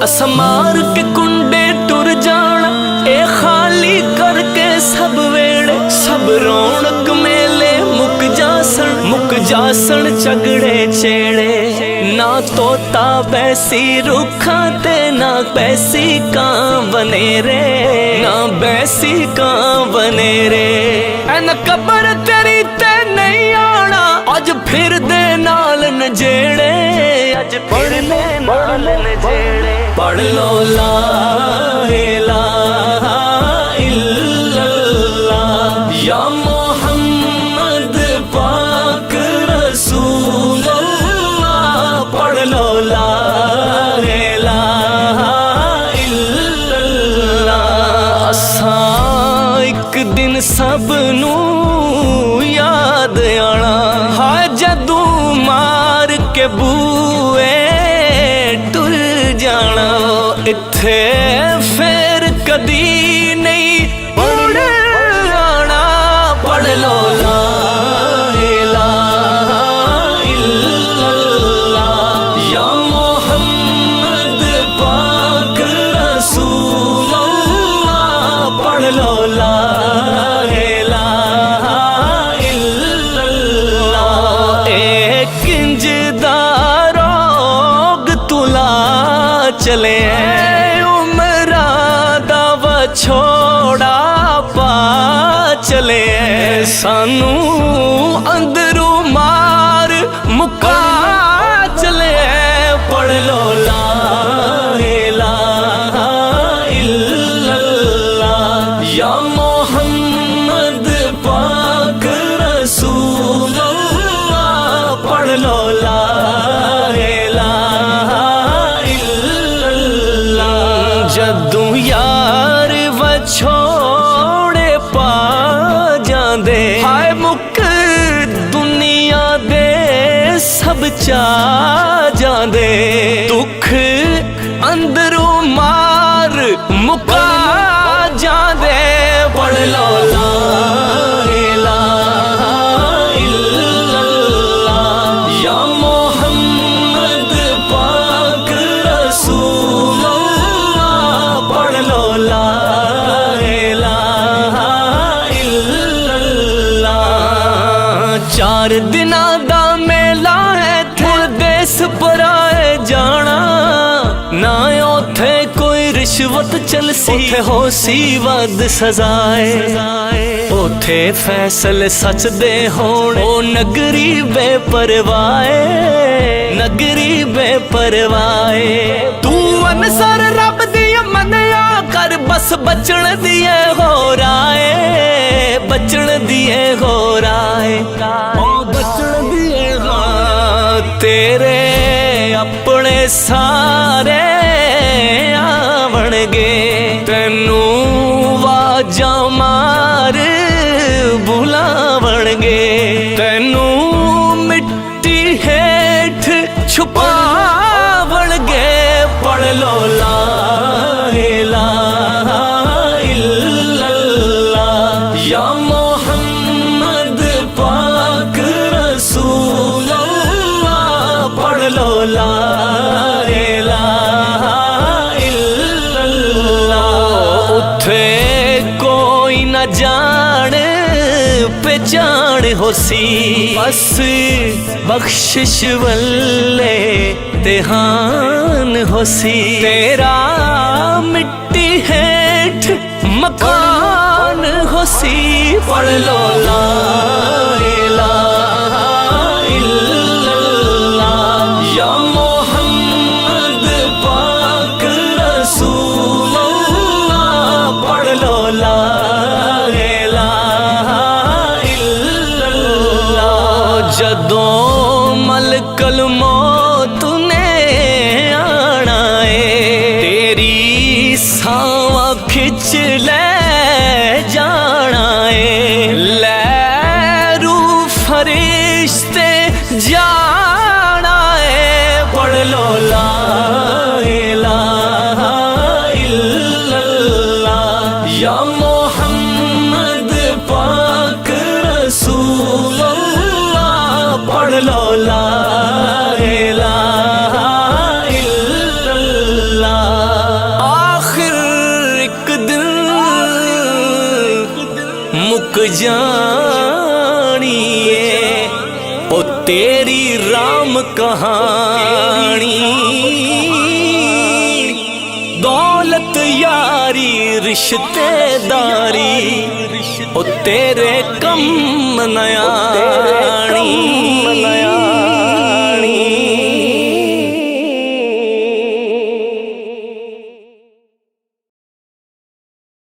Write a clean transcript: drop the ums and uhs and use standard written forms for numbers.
असमार के कुंडे टुर जाना ए खाली करके सब वेड़े सब रौनक मेले मुक जासन झगड़े छेड़े ना तोता बैसी रुखा ते ना बैसी कां बने रे ना बैसी कां बने रे एन कबर तेरी ते नहीं आना अज फिर दे नाल नजेड़े अज फिर दे नाल नजेड़े पढ़ लो ला इलाहा इल्लल्लाह या मोहम्मद पाक रसूल अल्लाह पढ़ लो ला इलाहा इल्लल्लाह असां एक दिन सब नू याद आना हाय जदू मार के बूए टुर जाना इत्थे फिर कदी नहीं मुड़ आना पढ़ लो ला इलाहा इल्लल्लाह या मोहम्मद पाक रसूल अल्लाह पढ़ लो ला इलाहा इल्लल्लाह एक इंजदा रोग तुला चले उमरा दावा छोड़ा पा चले सानू अंदरू मार मुका चले पढ़ लो ला इलाहा इल्लल्लाह या मोहम्मद पाक रसूल अल्लाह पढ़ लो ला जदू यार वछोड़े पा जांदे हाय मुक दुनिया दे सब चा जांदे दुख अंदरों मार मुका जांदे पढ़ लो ला इलाहा इल्लल्लाह या मोहम्मद पाक रसूल पढ़ लो ला इलाहा इल्लल्लाह चार दिना दा मेला है थे देश पराए जाना ना ओथे कोई रिश्वत चलसी ओथे होसी वद सजाए ओथे फैसले सच दे होण ओ नगरी बेपरवाए नगरी बेपरवाए तू अनसर रब दी मनया कर बस बचन दिए हो राए बचन दिए हो राए ओ बचन दिए हो तेरे अपने सारे आवणगे तैनू वाजा मार बुलावणगे तैनू मिट्टी हेठ छुपावणगे पढ़ लो ला इलाहा इल्लल्लाह या मोहम्मद पाक रसूल अल्लाह पढ़ लो ला इलाहा इल्लल्लाह उठे कोई न जान पहचान होसी बस बख्शिश वल्ले तेहान होसी तेरा मिट्टी हेठ मकान होसी पढ़ लो ला इलाहा इल्लल्लाह या मोहम्मद पाक रसूल अल्लाह पढ़ लो ला इलाहा इल्लल्लाह जदों मलकल मौत ने आना है तेरी सावा खिच ले जाना है लैरू फरिश्ते जाना है पढ़ लो ला इलाहा इल्लल्लाह या मोहम्मद पाक रसूल अल्लाह पढ़ लो ला इलाहा इल्लल्लाह जानी ओ तेरी राम कहानी दौलत यारी रिश्तेदारी ओ तेरे कम नयाणी